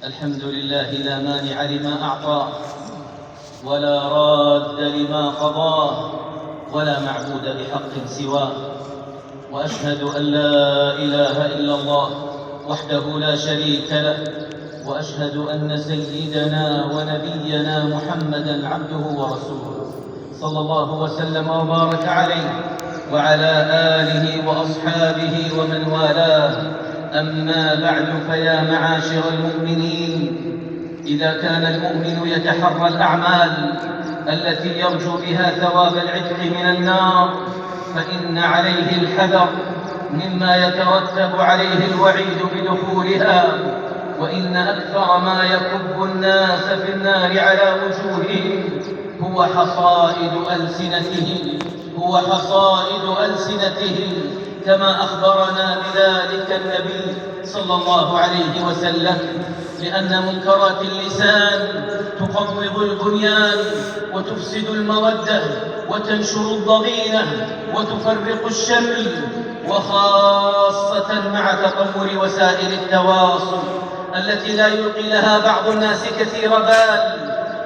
الحمد لله لا مانع لما أعطاه ولا راد لما قضاه ولا معبود بحق سواه، وأشهد أن لا إله إلا الله وحده لا شريك له، وأشهد أن سيدنا ونبينا محمدًا عبده ورسوله صلى الله وسلم وبارك عليه وعلى آله وأصحابه ومن والاه. أما بعد، فيا معاشر المؤمنين، إذا كان المؤمن يتحرى الأعمال التي يرجو بها ثواب العتق من النار، فإن عليه الحذر مما يترتب عليه الوعيد بدخولها. وإن أكثر ما يكب الناس في النار على وجوههم هو حصائد ألسنتهم، كما أخبرنا بذلك النبي صلى الله عليه وسلم، لأن منكرات اللسان تقوض البنيان وتفسد المودة وتنشر الضغينة وتفرق الشمل، وخاصة مع تطور وسائل التواصل التي لا يلقي لها بعض الناس كثير بال.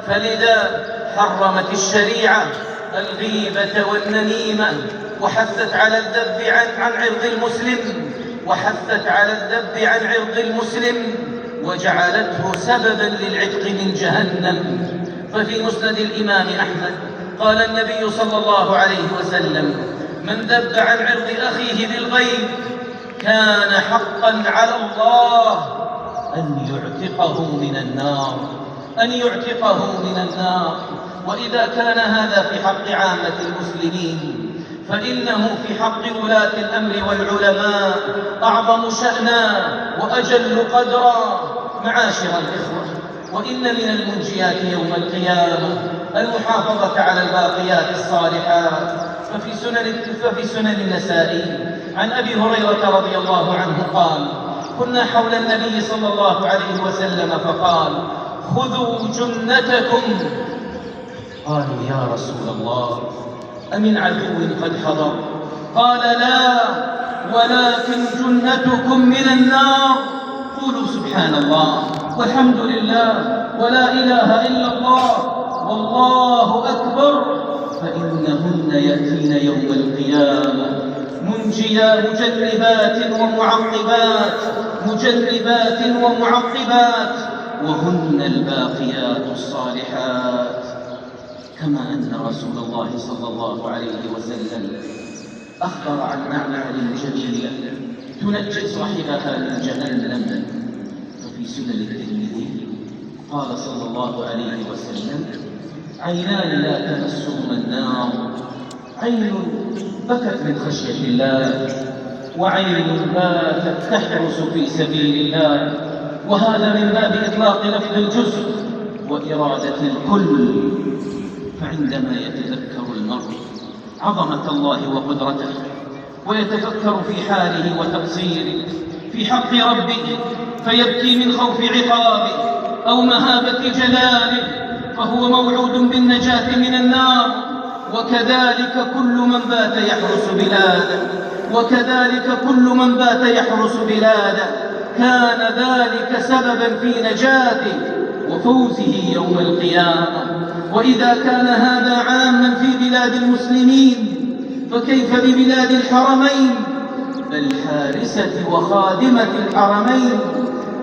فلذا حرمت الشريعة الغيبة والنميمة، وحثت على الذب عن عرض المسلم وجعلته سببا للعتق من جهنم. ففي مسند الإمام أحمد قال النبي صلى الله عليه وسلم: من ذب عن عرض أخيه بالغيب كان حقا على الله أن يعتقه من النار. وإذا كان هذا في حق عامة المسلمين، فإنه في حق ولاة الأمر والعلماء أعظم شأنا وأجل قدرا. معاشر الإخوة، وإن من المنجيات يوم القيامة المحافظة على الباقيات الصالحات. ففي سنن النسائي عن أبي هريرة رضي الله عنه قال: كنا حول النبي صلى الله عليه وسلم فقال: خذوا جنتكم. قالوا: يا رسول الله، أمن عدو قد حضر؟ قال: لا، ولكن جنتكم من النار. قولوا سبحان الله والحمد لله ولا إله إلا الله والله أكبر، فإنهن يأتين يوم القيامة مجنبات ومعقبات، وهن الباقيات الصالحات. كما أن رسول الله صلى الله عليه وسلم أخبر عن أعمال جليلة تنجي صاحبها من جهنم. وفي سنن الترمذي قال صلى الله عليه وسلم: عينان لا تمسهما النار، عين بكت من خشية الله، وعين باتت تحرس في سبيل الله. وهذا من باب إطلاق لفظ الجزء وإرادة الكل. فعندما يتذكر المرء عظمة الله وقدرته، ويتفكر في حاله وتقصيره في حق ربه، فيبكي من خوف عقابه أو مهابة جلاله، فهو موعود بالنجاة من النار. وكذلك كل من بات يحرس بلاده كان ذلك سببا في نجاته وفوزه يوم القيامة. وإذا كان هذا عاما في بلاد المسلمين، فكيف ببلاد الحرمين، بل حارسة وخادمة الحرمين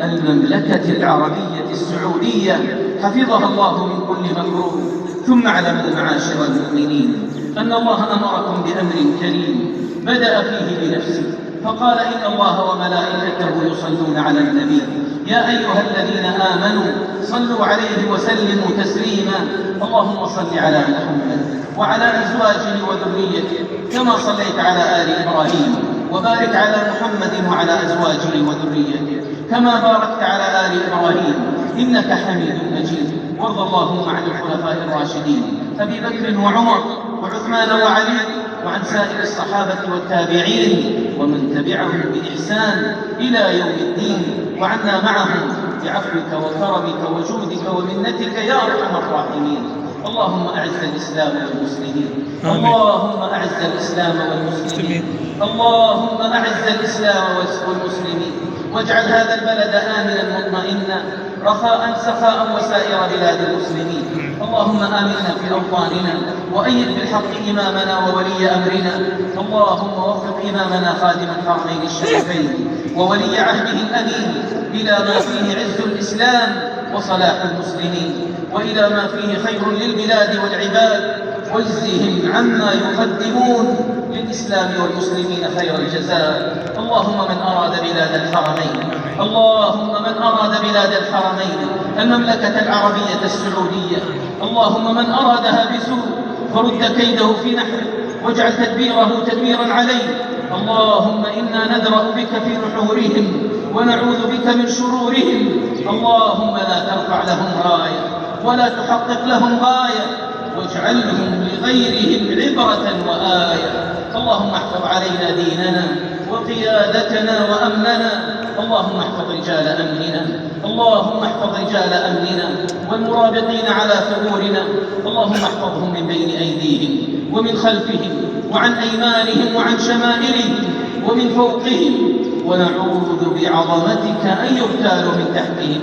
المملكة العربية السعودية، حفظها الله من كل مكروه. ثم اعلموا معاشر المؤمنين أن الله أمركم بأمر كريم بدأ فيه بنفسه، فقال: إن الله وملائكته يصلون على النبي يا أيها الذين آمنوا صلوا عليه وسلموا تسليما. اللهم صل على محمد وعلى أزواجه وذريته كما صليت على آل إبراهيم، وبارك على محمد وعلى أزواجه وذريته كما باركت على آل إبراهيم إنك حميد مجيد. وارض اللهم عن الخلفاء الراشدين أبي بكر وعمر وعثمان وعلي، وعن سائر الصحابة والتابعين ومن تبعهم بإحسان إلى يوم الدين، وعنا معهم بعفوك وكرمك وجودك ومنتك يا أرحم الراحمين. اللهم أعز الإسلام والمسلمين، اللهم أعز الإسلام والمسلمين، اللهم أعز الإسلام والمسلمين، واجعل هذا البلد آمنا مطمئنا رخاء سخاء وسائر بلاد المسلمين. اللهم آمنا في أوطاننا وأيد بالحق إمامنا وولي أمرنا. اللهم وفق إمامنا خادم الحرمين الشريفين وولي عهده الأمين إلى ما فيه عز الإسلام وصلاح المسلمين، وإلى ما فيه خير للبلاد والعباد، واجزهم عما يقدمون للإسلام والمسلمين خير الجزاء. اللهم من أراد بلاد الحرمين المملكة العربية السعودية، اللهم من أرادها بسوء فرد كيده في نحره واجعل تدبيره تدميرا عليه. اللهم إنا ندرأ بك في نحورهم ونعوذ بك من شرورهم. اللهم لا ترفع لهم راية ولا تحقق لهم غاية، واجعلهم لغيرهم عبرة وآية. اللهم احفظ علينا ديننا وقيادتنا وأمننا. اللهم احفظ رجال أمننا والمرابطين على ثغورنا. اللهم احفظهم من بين أيديهم ومن خلفهم وعن أيمانهم وعن شمائلهم ومن فوقهم، ونعوذ بعظمتك أن يغتالوا من تحتهم.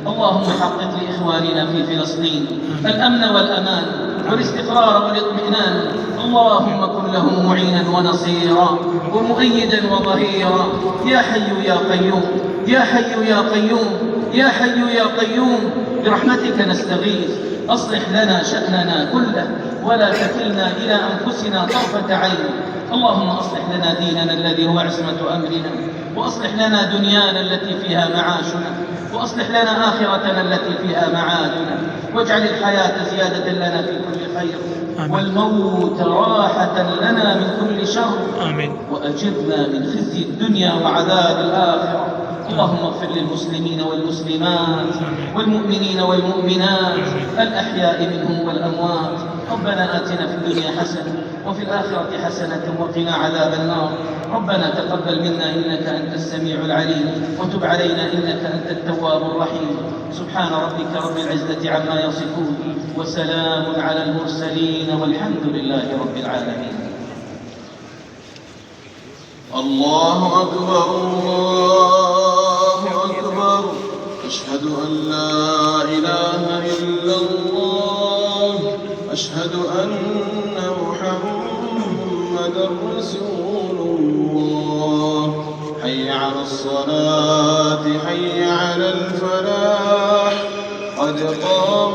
اللهم حقق لإخواننا في فلسطين الأمن والأمان والاستقرار والاطمئنان. اللهم كن لهم معينا ونصيرا ومؤيدا وظهيرا. يا حي يا قيوم، يا حي يا قيوم، يا حي يا قيوم، برحمتك نستغيث. أصلح لنا شأننا كله ولا تكلنا إلى أنفسنا طرفة عين. اللهم أصلح لنا ديننا الذي هو عصمة أمرنا، وأصلح لنا دنيانا التي فيها معاشنا، وأصلح لنا آخرتنا التي فيها معادنا، واجعل الحياة زيادة لنا في كل خير، والموت راحة لنا من كل شر. آمين. وأجرنا من خزي الدنيا وعذاب الآخرة. اللهم اغفر للمسلمين والمسلمات والمؤمنين والمؤمنات الأحياء منهم والأموات. ربنا آتنا في الدنيا حسنة وفي الآخرة حسنة وقنا عذاب النار. ربنا تقبل منا إنك أنت السميع العليم، وتب علينا إنك أنت التواب الرحيم. سبحان ربك رب العزة عما يصفون، وسلام على المرسلين، والحمد لله رب العالمين. الله أكبر، الله أكبر، أشهد أن لا إله إلا الله، أشهد أن محمدا رسول الله. حي على الصلاة، حي على الفلاح، قد قام